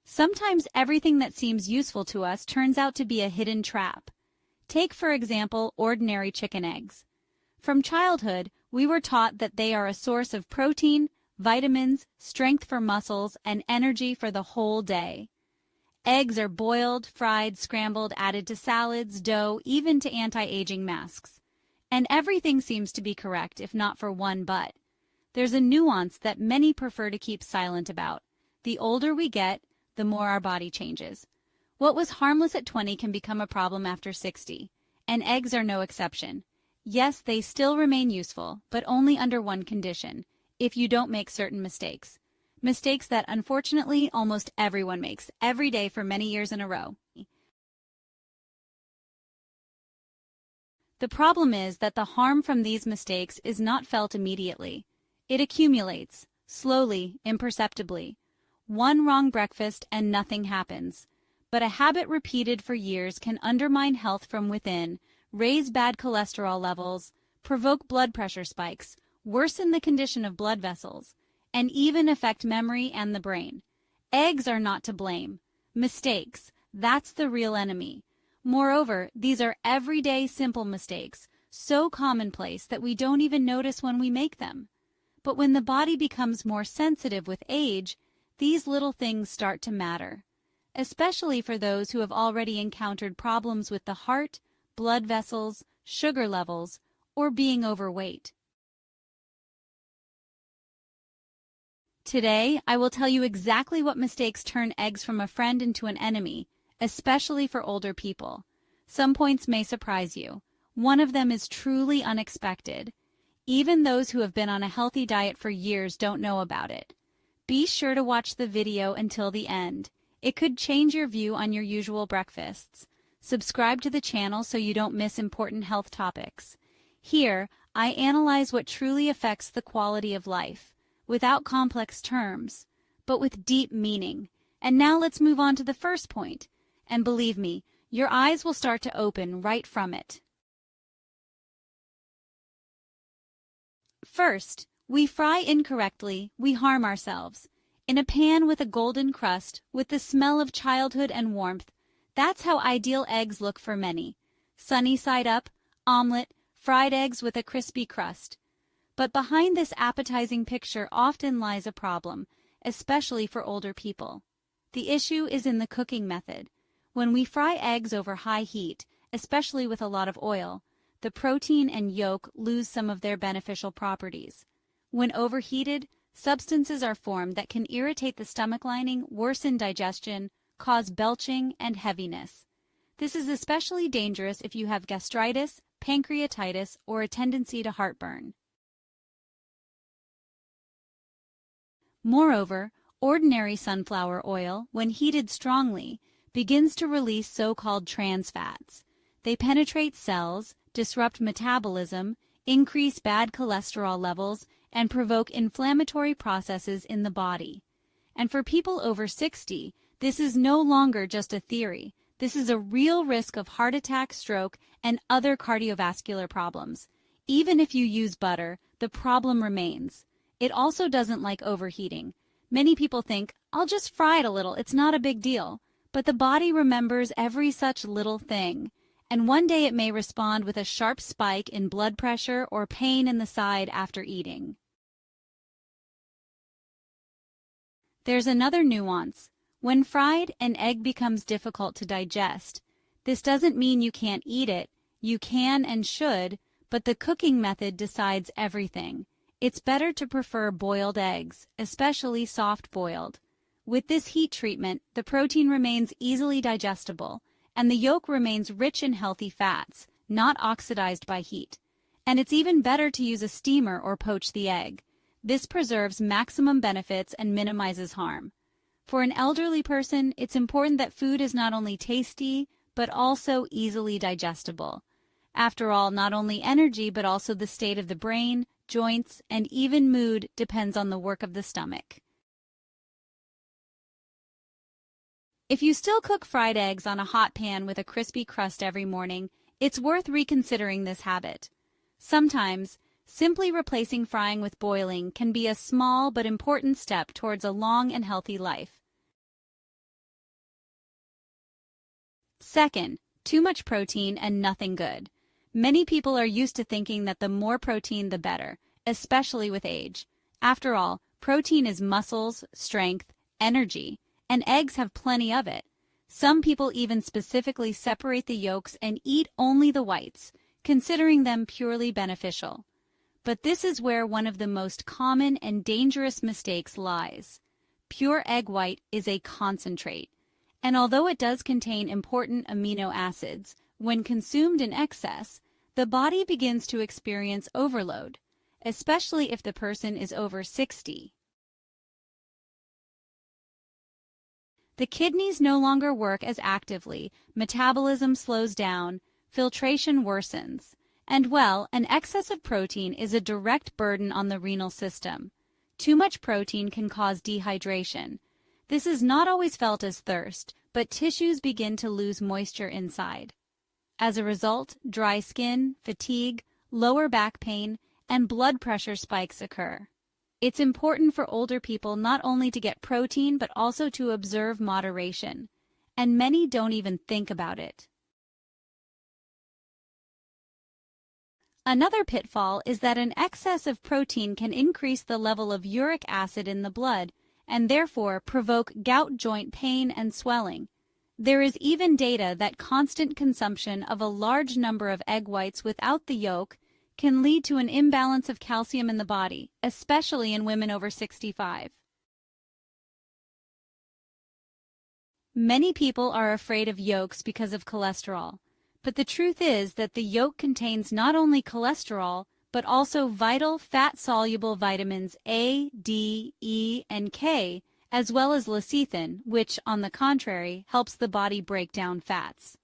Sometimes everything that seems useful to us turns out to be a hidden trap. Take, for example, ordinary chicken eggs. From childhood, we were taught that they are a source of protein, vitamins, strength for muscles, and energy for the whole day. Eggs are boiled, fried, scrambled, added to salads, dough, even to anti-aging masks. And everything seems to be correct, if not for one but. There's a nuance that many prefer to keep silent about. The older we get, the more our body changes. What was harmless at 20 can become a problem after 60, and eggs are no exception. Yes, they still remain useful, but only under one condition: if you don't make certain mistakes. Mistakes that, unfortunately, almost everyone makes every day for many years in a row. The problem is that the harm from these mistakes is not felt immediately. It accumulates, slowly, imperceptibly. One wrong breakfast and nothing happens. But a habit repeated for years can undermine health from within, raise bad cholesterol levels, provoke blood pressure spikes, worsen the condition of blood vessels, and even affect memory and the brain. Eggs are not to blame. Mistakes, that's the real enemy. Moreover, these are everyday simple mistakes, so commonplace that we don't even notice when we make them. But when the body becomes more sensitive with age, these little things start to matter, especially for those who have already encountered problems with the heart, blood vessels, sugar levels, or being overweight. Today, I will tell you exactly what mistakes turn eggs from a friend into an enemy, especially for older people. Some points may surprise you. One of them is truly unexpected. Even those who have been on a healthy diet for years don't know about it. Be sure to watch the video until the end. It could change your view on your usual breakfasts. Subscribe to the channel so you don't miss important health topics. Here, I analyze what truly affects the quality of life, without complex terms, but with deep meaning. And now let's move on to the first point. And believe me, your eyes will start to open right from it. First, we fry incorrectly, we harm ourselves. In a pan with a golden crust, with the smell of childhood and warmth, that's how ideal eggs look for many. Sunny side up, omelet, fried eggs with a crispy crust. But behind this appetizing picture often lies a problem, especially for older people. The issue is in the cooking method. When we fry eggs over high heat, especially with a lot of oil, the protein and yolk lose some of their beneficial properties. When overheated, substances are formed that can irritate the stomach lining, worsen digestion, cause belching, and heaviness. This is especially dangerous if you have gastritis, pancreatitis, or a tendency to heartburn. Moreover, ordinary sunflower oil, when heated strongly, begins to release so-called trans fats. They penetrate cells, disrupt metabolism, increase bad cholesterol levels, and provoke inflammatory processes in the body. And for people over 60, this is no longer just a theory. This is a real risk of heart attack, stroke, and other cardiovascular problems. Even if you use butter, the problem remains. It also doesn't like overheating. Many people think, I'll just fry it a little, it's not a big deal. But the body remembers every such little thing. And one day it may respond with a sharp spike in blood pressure or pain in the side after eating. There's another nuance. When fried, an egg becomes difficult to digest. This doesn't mean you can't eat it. You can and should, but the cooking method decides everything. It's better to prefer boiled eggs, especially soft-boiled. With this heat treatment, the protein remains easily digestible, and the yolk remains rich in healthy fats, not oxidized by heat. And it's even better to use a steamer or poach the egg. This preserves maximum benefits and minimizes harm. For an elderly person, it's important that food is not only tasty, but also easily digestible. After all, not only energy, but also the state of the brain, joints, and even mood depends on the work of the stomach. If you still cook fried eggs on a hot pan with a crispy crust every morning, it's worth reconsidering this habit. Sometimes, simply replacing frying with boiling can be a small but important step towards a long and healthy life. Second, too much protein and nothing good. Many people are used to thinking that the more protein the better, especially with age. After all, protein is muscles, strength, energy, and eggs have plenty of it. Some people even specifically separate the yolks and eat only the whites, considering them purely beneficial. But this is where one of the most common and dangerous mistakes lies. Pure egg white is a concentrate, and although it does contain important amino acids, when consumed in excess, the body begins to experience overload, especially if the person is over 60. The kidneys no longer work as actively, metabolism slows down, filtration worsens, and an excess of protein is a direct burden on the renal system. Too much protein can cause dehydration. This is not always felt as thirst, but tissues begin to lose moisture inside. As a result, dry skin, fatigue, lower back pain, and blood pressure spikes occur. It's important for older people not only to get protein but also to observe moderation, and many don't even think about it. Another pitfall is that an excess of protein can increase the level of uric acid in the blood and therefore provoke gout joint pain and swelling. There is even data that constant consumption of a large number of egg whites without the yolk can lead to an imbalance of calcium in the body, especially in women over 65. Many people are afraid of yolks because of cholesterol, but the truth is that the yolk contains not only cholesterol, but also vital fat-soluble vitamins A, D, E, and K, as well as lecithin, which, on the contrary, helps the body break down fats.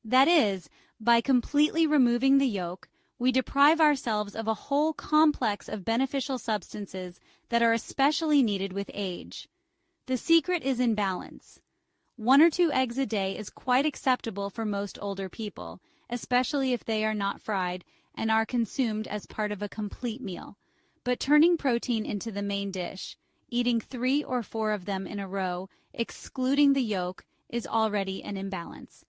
That is, by completely removing the yolk, we deprive ourselves of a whole complex of beneficial substances that are especially needed with age. The secret is in balance. 1 or 2 eggs a day is quite acceptable for most older people, especially if they are not fried and are consumed as part of a complete meal. But turning protein into the main dish, eating 3 or 4 of them in a row, excluding the yolk, is already an imbalance.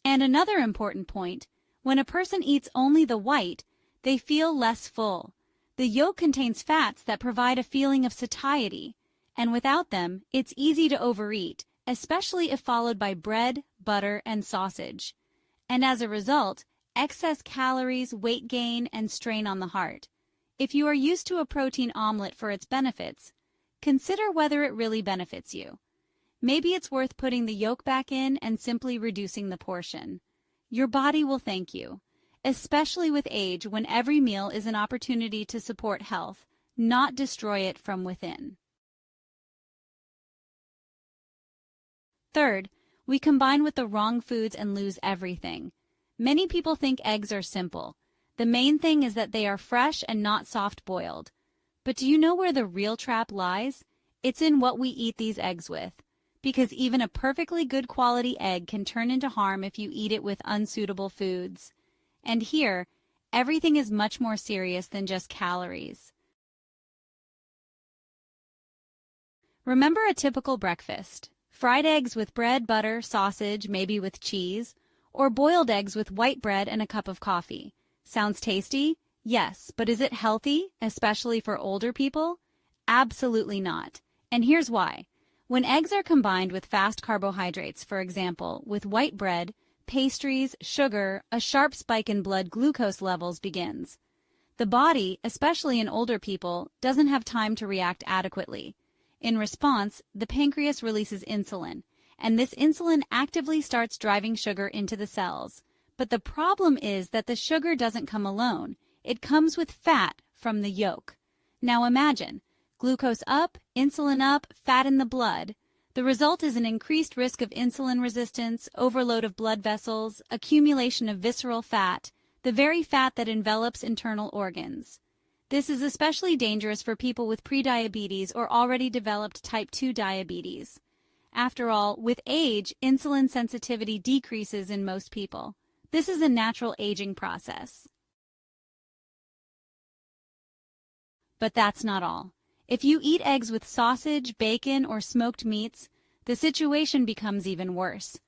And another important point, when a person eats only the white, they feel less full. The yolk contains fats that provide a feeling of satiety, and without them, it's easy to overeat, especially if followed by bread, butter, and sausage. And as a result, excess calories, weight gain, and strain on the heart. If you are used to a protein omelet for its benefits, consider whether it really benefits you. Maybe it's worth putting the yolk back in and simply reducing the portion. Your body will thank you, especially with age when every meal is an opportunity to support health, not destroy it from within. Third, we combine with the wrong foods and lose everything. Many people think eggs are simple. The main thing is that they are fresh and not soft-boiled. But do you know where the real trap lies? It's in what we eat these eggs with. Because even a perfectly good quality egg can turn into harm if you eat it with unsuitable foods. And here, everything is much more serious than just calories. Remember a typical breakfast. Fried eggs with bread, butter, sausage, maybe with cheese, or boiled eggs with white bread and a cup of coffee. Sounds tasty? Yes, but is it healthy, especially for older people? Absolutely not. And here's why. When eggs are combined with fast carbohydrates, for example, with white bread, pastries, sugar, a sharp spike in blood glucose levels begins. The body, especially in older people, doesn't have time to react adequately. In response, the pancreas releases insulin, and this insulin actively starts driving sugar into the cells. But the problem is that the sugar doesn't come alone. It comes with fat from the yolk. Now imagine, glucose up, insulin up, fat in the blood. The result is an increased risk of insulin resistance, overload of blood vessels, accumulation of visceral fat, the very fat that envelops internal organs. This is especially dangerous for people with prediabetes or already developed type 2 diabetes. After all, with age, insulin sensitivity decreases in most people. This is a natural aging process. But that's not all. If you eat eggs with sausage, bacon, or smoked meats, the situation becomes even worse.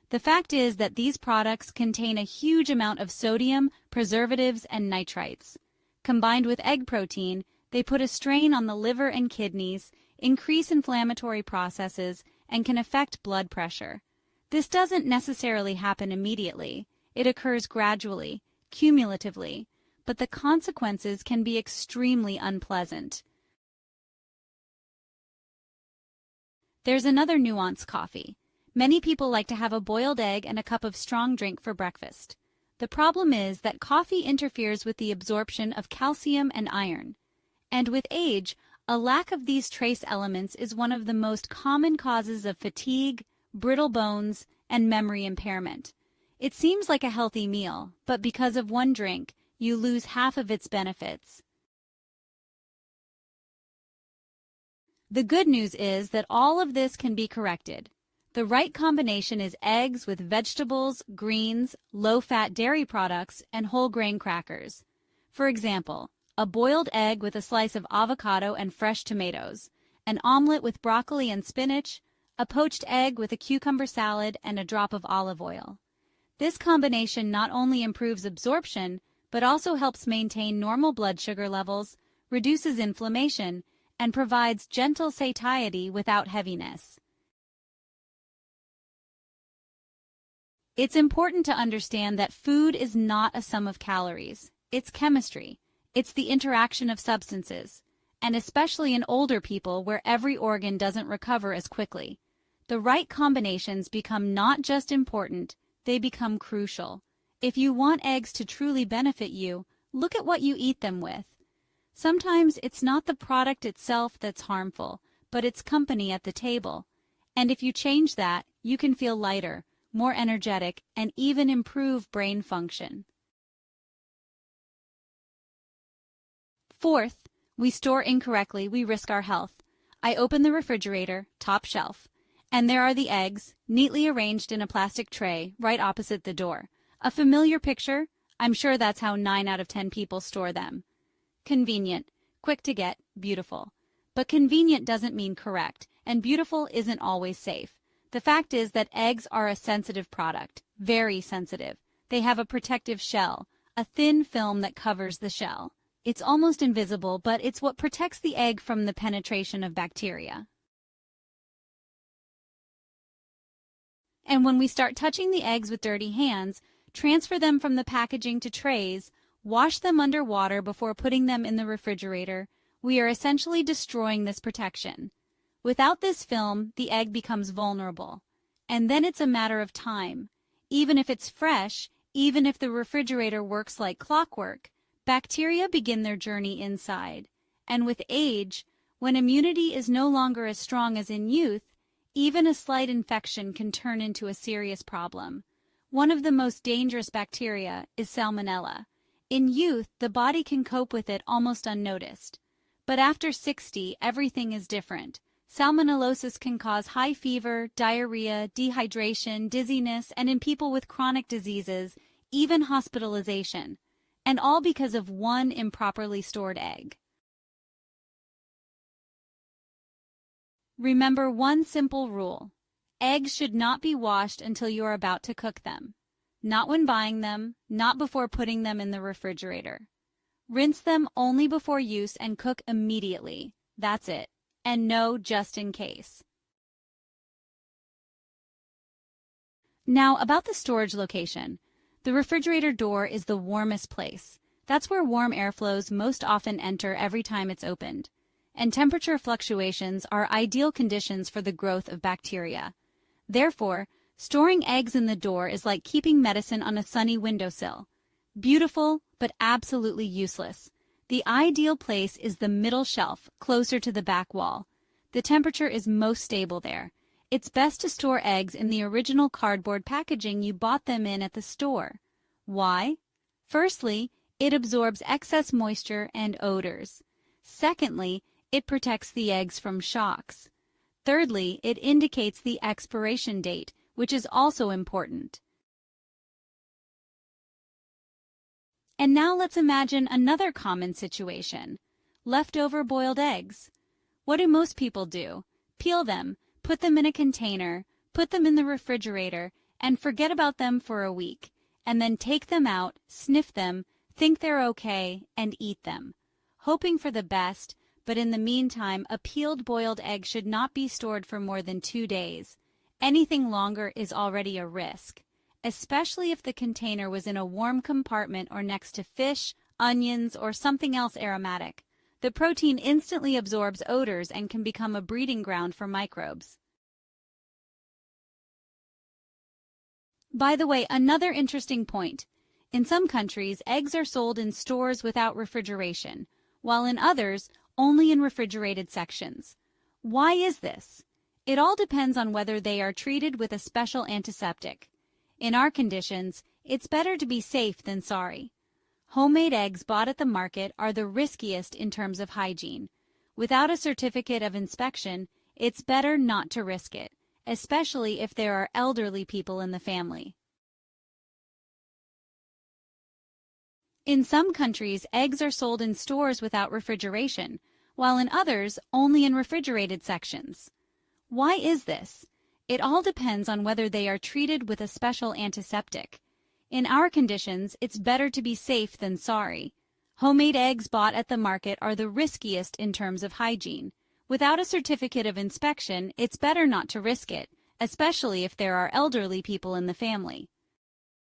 The fact is that these products contain a huge amount of sodium, preservatives, and nitrites. Combined with egg protein, they put a strain on the liver and kidneys, increase inflammatory processes, and can affect blood pressure. This doesn't necessarily happen immediately. It occurs gradually, cumulatively, but the consequences can be extremely unpleasant. There's another nuance: coffee. Many people like to have a boiled egg and a cup of strong drink for breakfast. The problem is that coffee interferes with the absorption of calcium and iron. And with age, a lack of these trace elements is one of the most common causes of fatigue, brittle bones, and memory impairment. It seems like a healthy meal, but because of one drink, you lose half of its benefits. The good news is that all of this can be corrected. The right combination is eggs with vegetables, greens, low-fat dairy products, and whole grain crackers. For example, a boiled egg with a slice of avocado and fresh tomatoes, an omelet with broccoli and spinach, a poached egg with a cucumber salad, and a drop of olive oil. This combination not only improves absorption, but also helps maintain normal blood sugar levels, reduces inflammation, and provides gentle satiety without heaviness. It's important to understand that food is not a sum of calories. It's chemistry. It's the interaction of substances, and especially in older people where every organ doesn't recover as quickly. The right combinations become not just important, they become crucial. If you want eggs to truly benefit you, look at what you eat them with. Sometimes it's not the product itself that's harmful, but its company at the table. And if you change that, you can feel lighter, more energetic, and even improve brain function. Fourth, we store incorrectly, we risk our health. I open the refrigerator, top shelf, and there are the eggs, neatly arranged in a plastic tray, right opposite the door. A familiar picture? I'm sure that's how 9 out of 10 people store them. Convenient, quick to get, beautiful. But convenient doesn't mean correct, and beautiful isn't always safe. The fact is that eggs are a sensitive product, very sensitive. They have a protective shell, a thin film that covers the shell. It's almost invisible, but it's what protects the egg from the penetration of bacteria. And when we start touching the eggs with dirty hands, transfer them from the packaging to trays, wash them under water before putting them in the refrigerator, we are essentially destroying this protection. Without this film, the egg becomes vulnerable. And then it's a matter of time. Even if it's fresh, even if the refrigerator works like clockwork, bacteria begin their journey inside. And with age, when immunity is no longer as strong as in youth, even a slight infection can turn into a serious problem. One of the most dangerous bacteria is Salmonella. In youth, the body can cope with it almost unnoticed. But after 60, everything is different. Salmonellosis can cause high fever, diarrhea, dehydration, dizziness, and in people with chronic diseases, even hospitalization. And all because of one improperly stored egg. Remember one simple rule. Eggs should not be washed until you are about to cook them. Not when buying them, not before putting them in the refrigerator. Rinse them only before use and cook immediately. That's it. And no just in case. Now about the storage location. The refrigerator door is the warmest place. That's where warm air flows most often enter every time it's opened. And temperature fluctuations are ideal conditions for the growth of bacteria. Therefore, storing eggs in the door is like keeping medicine on a sunny windowsill. Beautiful, but absolutely useless. The ideal place is the middle shelf, closer to the back wall. The temperature is most stable there. It's best to store eggs in the original cardboard packaging you bought them in at the store. Why? Firstly, it absorbs excess moisture and odors. Secondly, it protects the eggs from shocks. Thirdly, it indicates the expiration date, which is also important. And now let's imagine another common situation. Leftover boiled eggs. What do most people do? Peel them, put them in a container, put them in the refrigerator, and forget about them for a week, and then take them out, sniff them, think they're okay, and eat them, hoping for the best, but in the meantime, a peeled boiled egg should not be stored for more than 2 days. Anything longer is already a risk, especially if the container was in a warm compartment or next to fish, onions, or something else aromatic. The protein instantly absorbs odors and can become a breeding ground for microbes. By the way, another interesting point. In some countries, eggs are sold in stores without refrigeration, while in others, only in refrigerated sections. Why is this? It all depends on whether they are treated with a special antiseptic. In our conditions, it's better to be safe than sorry. Homemade eggs bought at the market are the riskiest in terms of hygiene. Without a certificate of inspection, it's better not to risk it, especially if there are elderly people in the family. In some countries, eggs are sold in stores without refrigeration, while in others, only in refrigerated sections. Why is this? It all depends on whether they are treated with a special antiseptic. In our conditions, it's better to be safe than sorry. Homemade eggs bought at the market are the riskiest in terms of hygiene. Without a certificate of inspection, it's better not to risk it, especially if there are elderly people in the family.